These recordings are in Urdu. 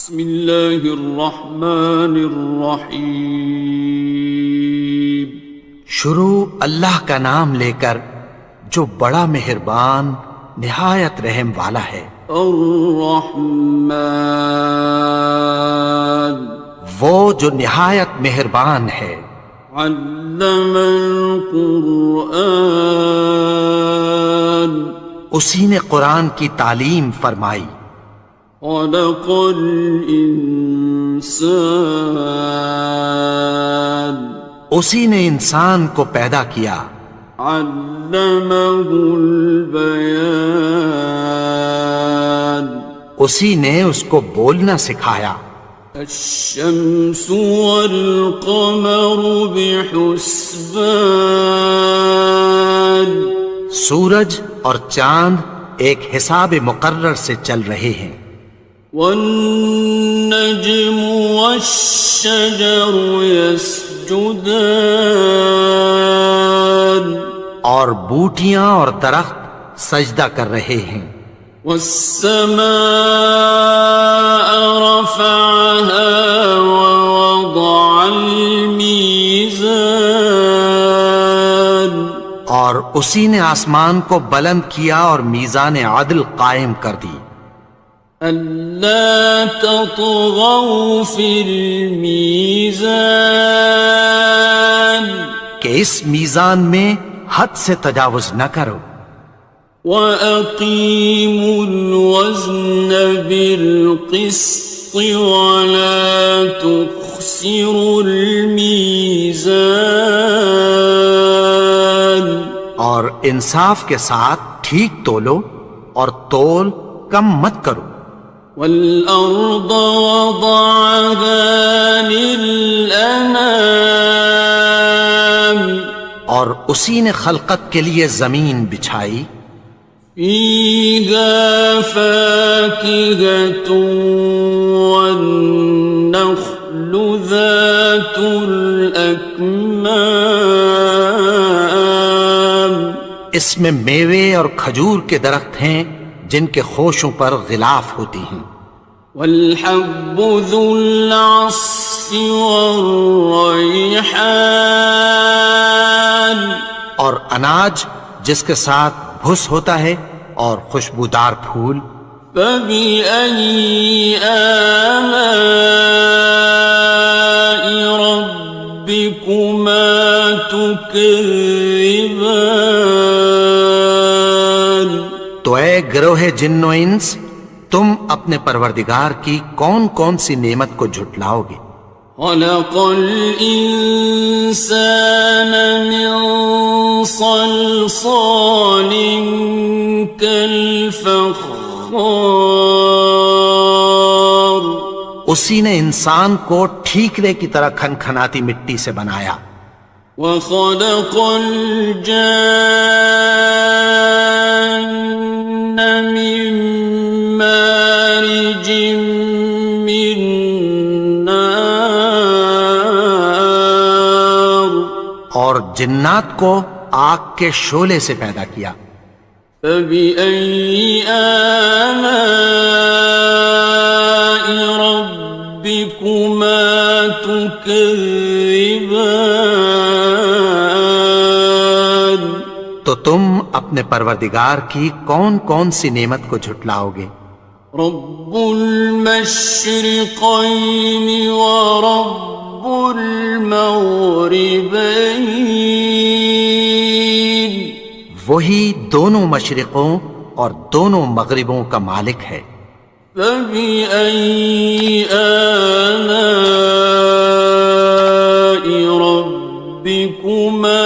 بسم اللہ الرحمن الرحیم۔ شروع اللہ کا نام لے کر جو بڑا مہربان نہایت رحم والا ہے۔ الرحمن، وہ جو نہایت مہربان ہے۔ علم القرآن، اسی نے قرآن کی تعلیم فرمائی۔ خلق الانسان، اسی نے انسان کو پیدا کیا۔ علمہ البیان، اسی نے اس کو بولنا سکھایا۔ الشمس والقمر بحسبان، سورج اور چاند ایک حساب مقرر سے چل رہے ہیں۔ والنجم والشجر يسجدان، اور بوٹیاں اور درخت سجدہ کر رہے ہیں۔ والسماء رفعها ووضع الميزان، اور اسی نے آسمان کو بلند کیا اور میزان عدل قائم کر دی۔ ألا تطغوا في الميزان، کہ اس میزان میں حد سے تجاوز نہ کرو۔ وَأَقِيمُوا الْوَزْنَ بِالْقِسْطِ وَلَا تُخْسِرُوا الْمِيزَانَ، اور انصاف کے ساتھ ٹھیک تولو اور تول کم مت کرو۔ وَالْأَرْضَ وَضَعَهَا لِلْأَنَامِ، اور اسی نے خلقت کے لیے زمین بچھائی۔ فِيهَا فَاكِهَةٌ وَالنَّخْلُ ذَاتُ الْأَكْمَامِ، اس میں میوے اور کھجور کے درخت ہیں جن کے خوشوں پر غلاف ہوتی ہیں۔ وَالْحَبُّ ذُو الْعَصْفِ وَالرَّيْحَانِ، اور اناج جس کے ساتھ بھس ہوتا ہے اور خوشبودار پھول۔ فَبِأَيِّ آلَاءِ رَبِّكُمَا تُكَذِّبَانِ، تو اے گروہ جن و انس، تم اپنے پروردگار کی کون کون سی نعمت کو جھٹلاؤ گے؟ خَلَقَ الْإِنسَانَ مِنْ صَلْصَالٍ كَالْفَخَّارِ، اسی نے انسان کو ٹھیکرے کی طرح کھنکھناتی مٹی سے بنایا۔ وَخَلَقَ الْجَانَّ مِن مَّارِجٍ مِّن نَّارٍ، اور جنات کو آگ کے شعلے سے پیدا کیا۔ فَبِأَيِّ آلَاءِ رَبِّكُمَا تُكَذِّبَانِ، تو تم اپنے پروردگار کی کون کون سی نعمت کو جھٹلاؤ گے؟ رب المشرقین ورب المغربین، وہی دونوں مشرقوں اور دونوں مغربوں کا مالک ہے۔ فَبِأَيِّ آلَاءِ رَبِّكُمَا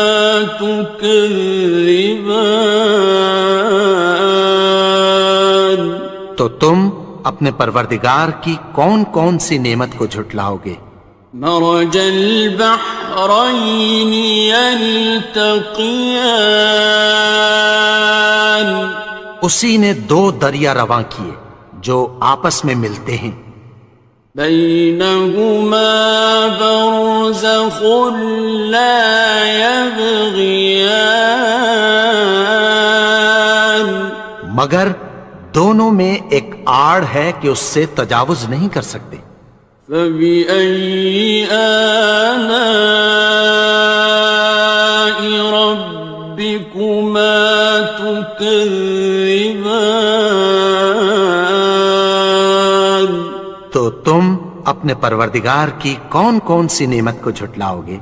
تُكَذِّبَانِ، تو تم اپنے پروردگار کی کون کون سی نعمت کو جھٹلاؤ گے؟ مرج البحرین یلتقیان، اسی نے دو دریا رواں کیے جو آپس میں ملتے ہیں۔ بینہما برزخ لا یبغیان، مگر دونوں میں ایک آڑ ہے کہ اس سے تجاوز نہیں کر سکتے۔ فبأي آلاء ربكما تكذبان؟ تو تم اپنے پروردگار کی کون کون سی نعمت کو جھٹلاؤ گے؟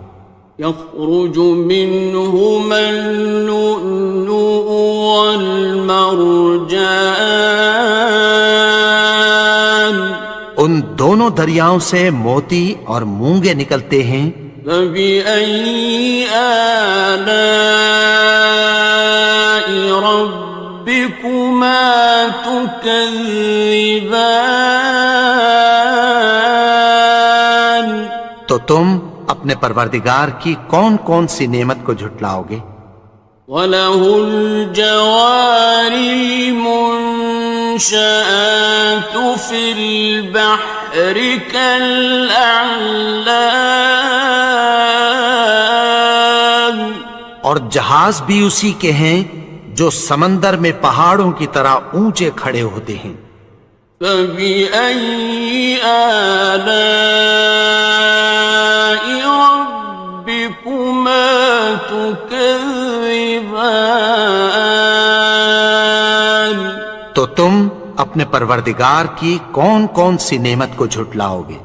يخرج منهما اللؤلؤ والمرجان ان دونوں دریاؤں سے موتی اور مونگے نکلتے ہیں۔ فبأي آلاء ربكما تكذبان؟ تو تم اپنے پروردگار کی کون کون سی نعمت کو جھٹلاؤ گے؟ وَلَهُ الْجَوَارِ الْمُنشَآتُ فِي الْبَحْرِ كَالْأَعْلَامِ، اور جہاز بھی اسی کے ہیں جو سمندر میں پہاڑوں کی طرح اونچے کھڑے ہوتے ہیں۔ فَبِأَيِّ آلَاءِ رَبِّكُمَا تُكَذِّبَانِ؟ تو تم اپنے پروردگار کی کون کون سی نعمت کو جھٹلاؤ گے؟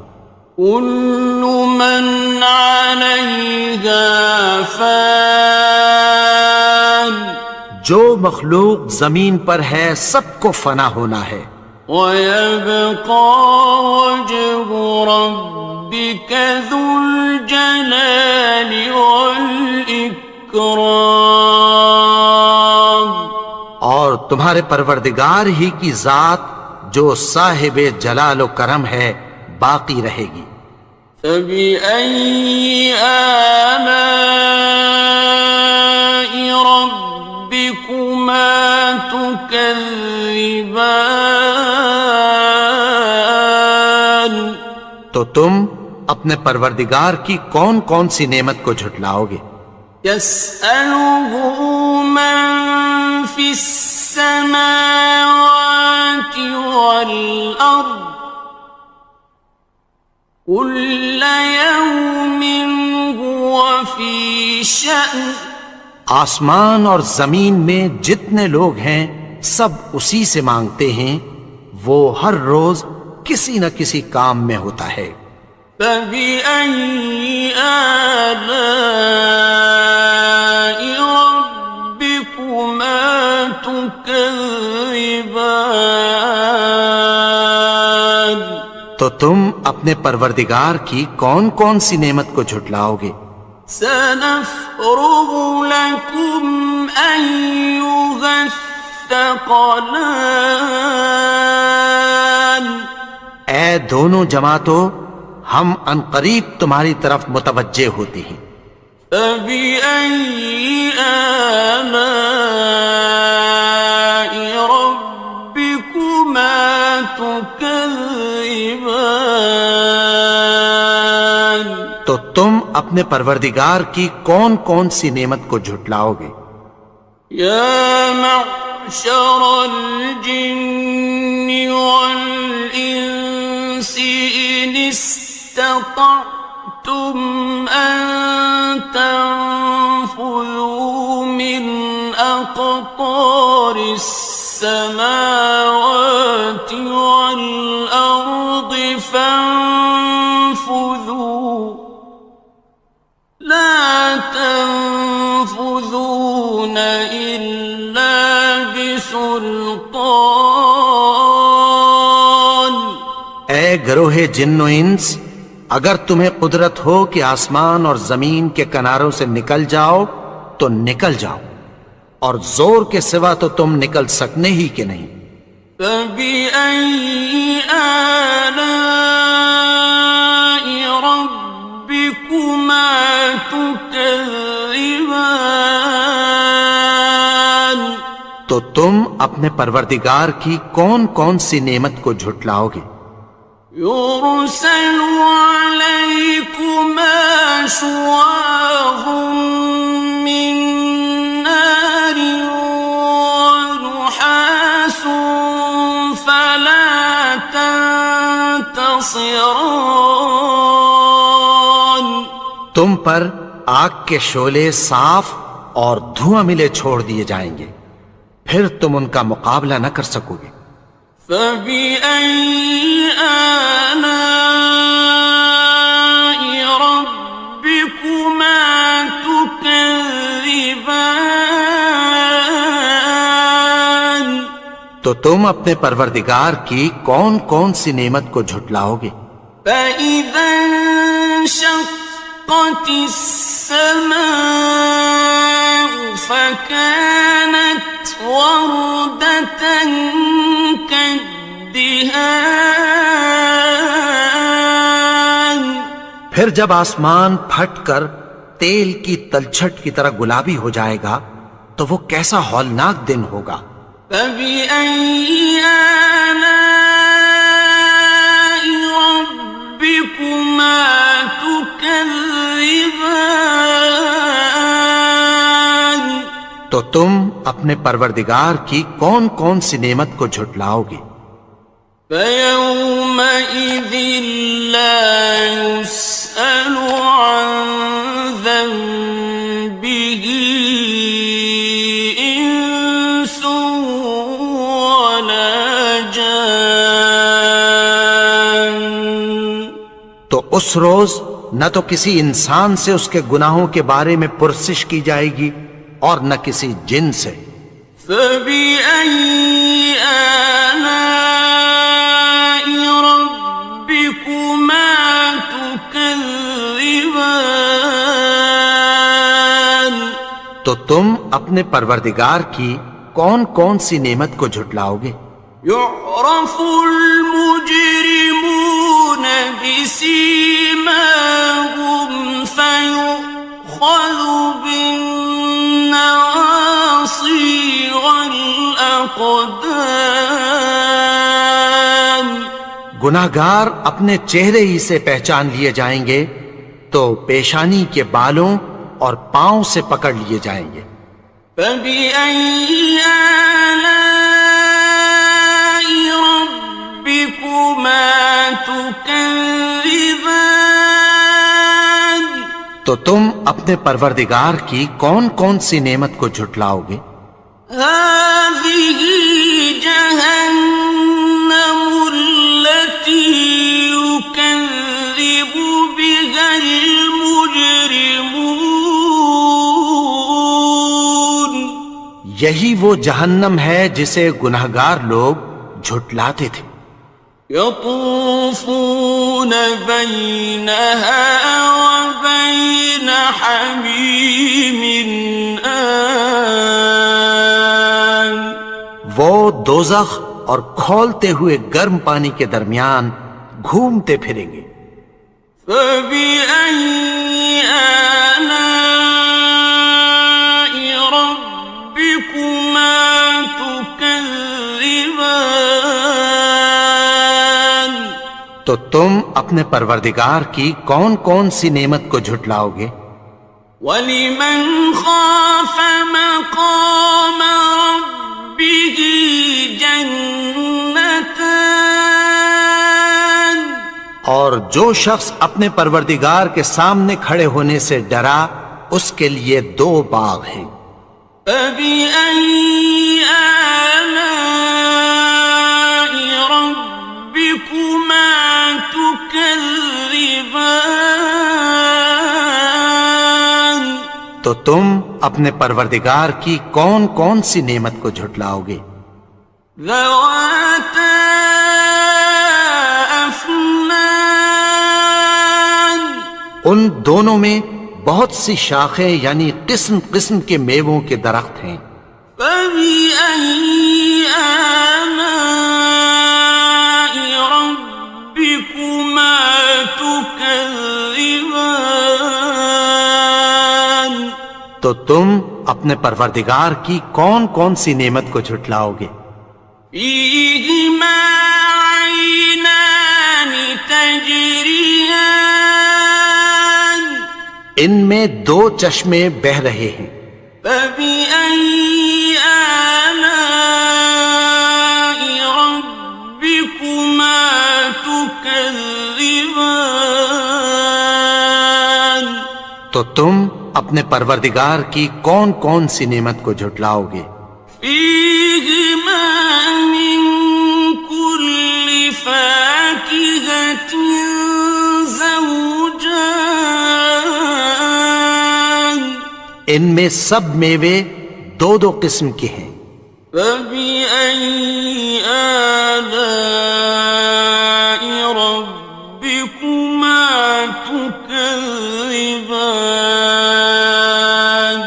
كُلُّ مَنْ عَلَيْهَا فَانٍ، جو مخلوق زمین پر ہے سب کو فنا ہونا ہے۔ وَيَبْقَى وَجْهُ رَبِّكَ ذُو الْجَلَالِ وَالْإِكْرَامِ، اور تمہارے پروردگار ہی کی ذات جو صاحب جلال و کرم ہے باقی رہے گی۔ فَبِأَيِّ آلَاءِ رَبِّكُمَا تُكَذِّبَانِ؟ تو تم اپنے پروردگار کی کون کون سی نعمت کو جھٹلاؤ گے؟ يَسْأَلُهُ مَن فِي السَّمَاوَاتِ وَالْأَرْضِ كُلَّ يَوْمٍ هُوَ فِي شَأْنٍ، آسمان اور زمین میں جتنے لوگ ہیں سب اسی سے مانگتے ہیں، وہ ہر روز کسی نہ کسی کام میں ہوتا ہے۔ فَبِأَيِّ آلَاءِ رَبِّكُمَا تُكَذِّبَانِ؟ تو تم اپنے پروردگار کی کون کون سی نعمت کو جھٹلاؤ گے؟ سَنَفْرُغُ لَكُمْ أَيُّهَ الثَّقَلَانِ، اے دونوں جماعتوں ہم عنقریب تمہاری طرف متوجہ ہوتے ہیں۔ فَبِأَيِّ آلَاءِ رَبِّكُمَا تُكَذِّبَانِ؟ تو تم اپنے پروردگار کی کون کون سی نعمت کو جھٹلاؤ گے؟ يَا مَعْشَرَ الْجِنِّ وَالْإِنسِ إِنِ اسْتَطَعْتُمْ أَن تَنفُذُوا مِنْ أَقْطَارِ السَّمَاوَاتِ وَالْأَرْضِ فَانفُذُوا لَا تَنفُذُونَ إِلَّا بِسُلْطَانٍ۔ اے گروہ جن و انس، اگر تمہیں قدرت ہو کہ آسمان اور زمین کے کناروں سے نکل جاؤ تو نکل جاؤ، اور زور کے سوا تو تم نکل سکنے ہی کہ نہیں۔ فَبِأَيِّ آلَاءِ رَبِّكُمَا تُكَذِّبَانِ؟ تو تم اپنے پروردگار کی کون کون سی نعمت کو جھٹلاؤ گے؟ يُرْسَلُ عَلَيْكُمَا شُوَاظٌ مِّن نَّارٍ وَنُحَاسٌ فَلَا حصران تم پر آگ کے شعلے صاف اور دھواں ملے چھوڑ دیے جائیں گے، پھر تم ان کا مقابلہ نہ کر سکو گے۔ فبأي آلاء ربكما تكذبان تو تم اپنے پروردگار کی کون کون سی نعمت کو جھٹلاؤ گے؟ فإذا انشقت السماء فكانت وردة كالدهان پھر جب آسمان پھٹ کر تیل کی تلچھٹ کی طرح گلابی ہو جائے گا تو وہ کیسا ہولناک دن ہوگا۔ فبأي آلاء ربكما تكذبان تو تم اپنے پروردگار کی کون کون سی نعمت کو جھٹلاؤ گے؟ فيومئذ لا يسأل عن ذنبه إنس ولا جان تو اس روز نہ تو کسی انسان سے اس کے گناہوں کے بارے میں پرسش کی جائے گی اور نہ کسی جن سے۔ فبأي آلاء ربكما تكذبان تو تم اپنے پروردگار کی کون کون سی نعمت کو جھٹلاؤ گے؟ يعرف المجرمون بسيماهم فيؤخذ بالنواصي والأقدام گناہگار اپنے چہرے ہی سے پہچان لیے جائیں گے تو پیشانی کے بالوں اور پاؤں سے پکڑ لیے جائیں گے۔ فبأي آلاء ربكما تكذبان تو تم اپنے پروردگار کی کون کون سی نعمت کو جھٹلاؤ گے؟ هذه جهنم التي يكذب بها المجرمون یہی وہ جہنم ہے جسے گناہگار لوگ جھٹلاتے تھے۔ يطوفون بينها وبين حميم آن وہ دوزخ اور کھولتے ہوئے گرم پانی کے درمیان گھومتے پھریں گے۔ فبأي آلاء ربكما تكذبان تو تم اپنے پروردگار کی کون کون سی نعمت کو جھٹلاؤ گے؟ وَلِمَنْ خَافَ مَقَامَ رَبِّهِ جَنَّتَانِ اور جو شخص اپنے پروردگار کے سامنے کھڑے ہونے سے ڈرا اس کے لیے دو باغ ہیں۔ فَبِأَيِّ آلَاءِ رَبِّكُمَا تُكَذِّبَانِ تو تم اپنے پروردگار کی کون کون سی نعمت کو جھٹلاؤ گے؟ ذَوَاتَا أَفْنَانٍ ان دونوں میں بہت سی شاخیں یعنی قسم قسم کے میووں کے درخت ہیں۔ فَبِأَيِّ آلَاءِ رَبِّكُمَا تُكَذِّبَانِ تو تم اپنے پروردگار کی کون کون سی نعمت کو جھٹلاؤ گے؟ فِيهِمَا عَيْنَانِ تَجْرِيَانِ ان میں دو چشمے بہہ رہے ہیں۔ فَبِأَيِّ آلَاءِ رَبِّكُمَا تُكَذِّبَانِ تو تم اپنے پروردگار کی کون کون سی نعمت کو جھٹلاؤ گے؟ فيهما من كل فاكهة زوجان ان میں سب میوے دو دو قسم کے ہیں۔ فبأي آلاء ربكما تكذبان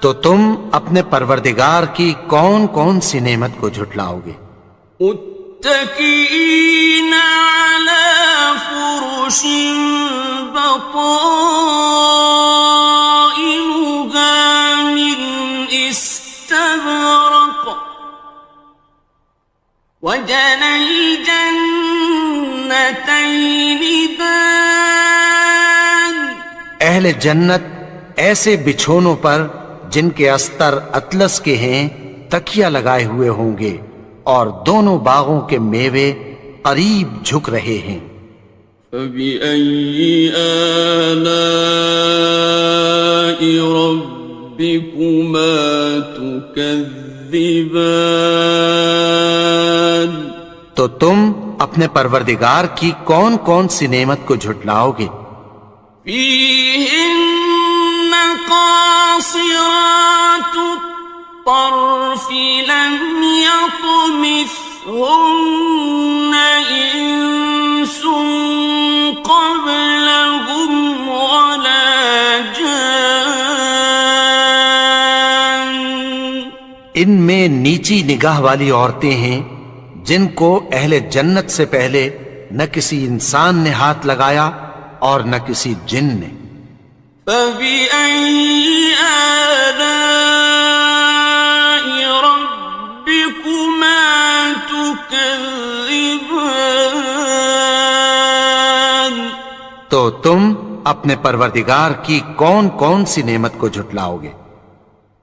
تو تم اپنے پروردگار کی کون کون سی نعمت کو جھٹلاؤ گے؟ متكئين على فرش بطائنها من استبرق وجنى الجنتين دان اہل جنت ایسے بچھونوں پر جن کے استر اطلس کے ہیں تکیہ لگائے ہوئے ہوں گے، اور دونوں باغوں کے میوے قریب جھک رہے ہیں۔ فبأي آلاء ربكما تكذبان تو تم اپنے پروردگار کی کون کون سی نعمت کو جھٹلاؤ گے؟ فيهن قاصرات الطرف لم يطمثهن إنس قبلهم ولا جان ان میں نیچی نگاہ والی عورتیں ہیں جن کو اہل جنت سے پہلے نہ کسی انسان نے ہاتھ لگایا اور نہ کسی جن نے۔ فبأي آلاء ربكما تكذبان تو تم اپنے پروردگار کی کون کون سی نعمت کو جھٹلاؤ گے؟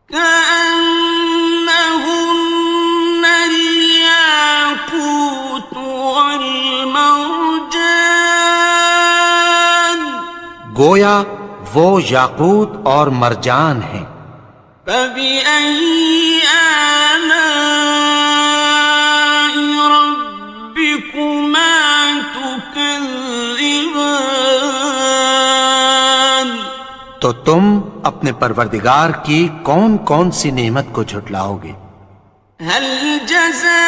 كأنهن الياقوت والمرجان گویا وہ یاقوت اور مرجان ہیں۔ فبأي آلاء ربكما تكذبان تو تم اپنے پروردگار کی کون کون سی نعمت کو جھٹلاؤ گے؟ هل جزاء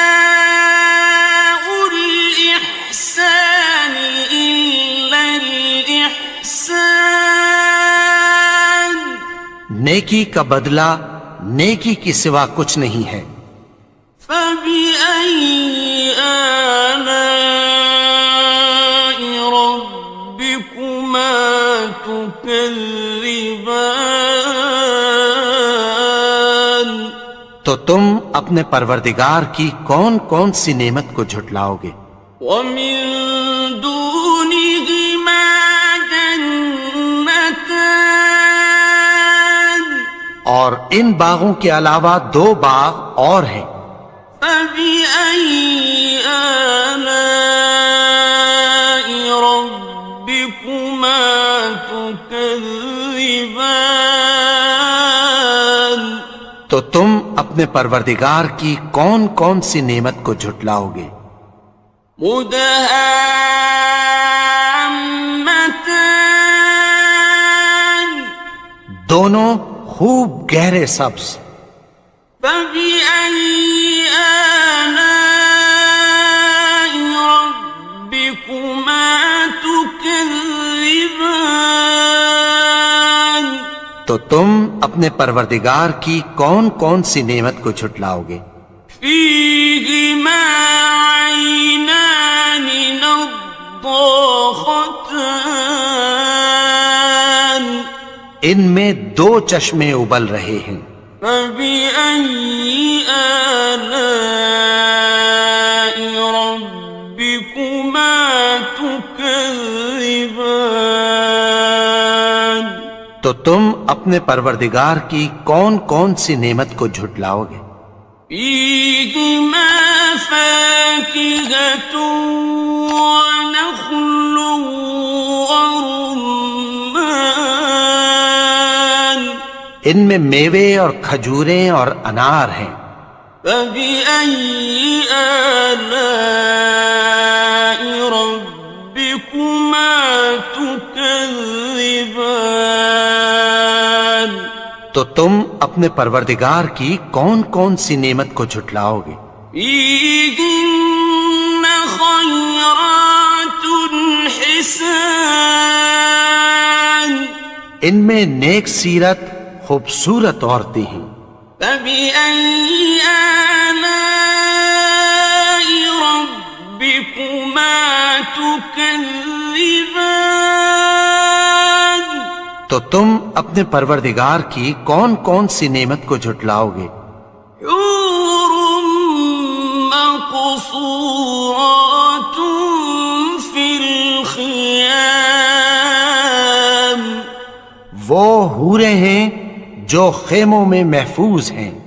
الإحسان إلا الإحسان نیکی کا بدلہ نیکی کی سوا کچھ نہیں ہے۔ فبأي آلاء ربكما تكذبان تو تم اپنے پروردگار کی کون کون سی نعمت کو جھٹلاؤ گے؟ ومن دونهما جنتان اور ان باغوں کے علاوہ دو باغ اور ہیں۔ فبأي آلاء ربكما تكذبان تو تم اپنے پروردگار کی کون کون سی نعمت کو جھٹلاؤ گے؟ مدهامتان دونوں خوب گہرے سبز۔ فبأي آلاء ربكما تكذبان تو تم اپنے پروردگار کی کون کون سی نعمت کو جھٹلاؤ گے؟ فيهما عينان نضاختان ان میں دو چشمے ابل رہے ہیں۔ فبأي آلاء ربكما تكذبان تو تم اپنے پروردگار کی کون کون سی نعمت کو جھٹلاؤ گے؟ فيهما فاكهة ونخل ورمان ان میں میوے اور کھجوریں اور انار ہیں۔ فبأي آلاء ربكما تكذبان؟ تو تم اپنے پروردگار کی کون کون سی نعمت کو جھٹلاؤ گے؟ فيهن خيرات حسان، ان میں نیک سیرت خوبصورت عورتیں ہیں۔ فبأي آلاء ربكما تكذبان؟ تو تم اپنے پروردگار کی کون کون سی نعمت کو جھٹلاؤ گے؟ حور مقصورات في الخيام، وہ حوریں ہیں جو خیموں میں محفوظ ہیں۔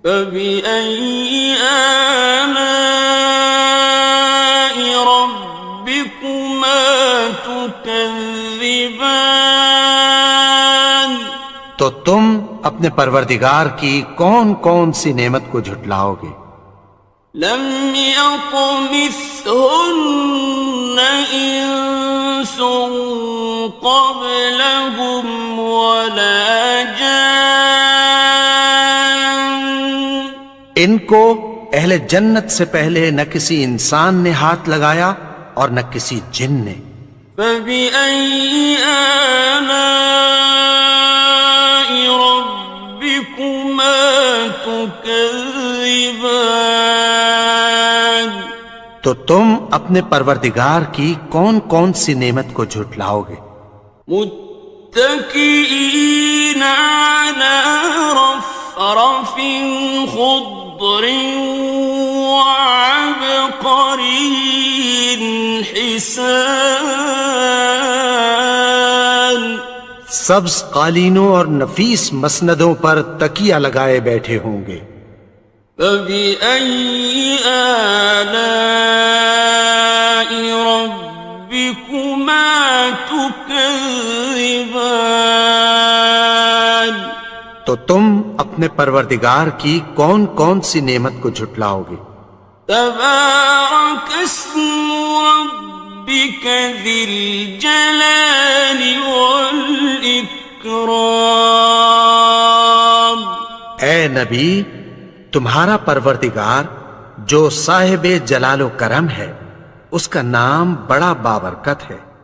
فبأي آلاء ربكما تكذبان؟ تو تم اپنے پروردگار کی کون کون سی نعمت کو جھٹلاؤ گے؟ لم يطمثهن إنس قبلهم ولا جان، ان کو اہل جنت سے پہلے نہ کسی انسان نے ہاتھ لگایا اور نہ کسی جن نے۔ فبأي آلاء ربكما تكذبان؟ تو تم اپنے پروردگار کی کون کون سی نعمت کو جھٹلاؤ گے؟ متكئين على رفرف خضر وعبقري حسان، سبز قالینوں اور نفیس مسندوں پر تکیہ لگائے بیٹھے ہوں گے۔ فبأي آلاء ربكما تكذبان؟ تو تم اپنے پروردگار کی کون کون سی نعمت کو جھٹلاؤ گے؟ تبارك اسم ربك ذي الجلال والإكرام۔ اے نبی، تمہارا پروردگار جو صاحب جلال و کرم ہے، اس کا نام بڑا بابرکت ہے۔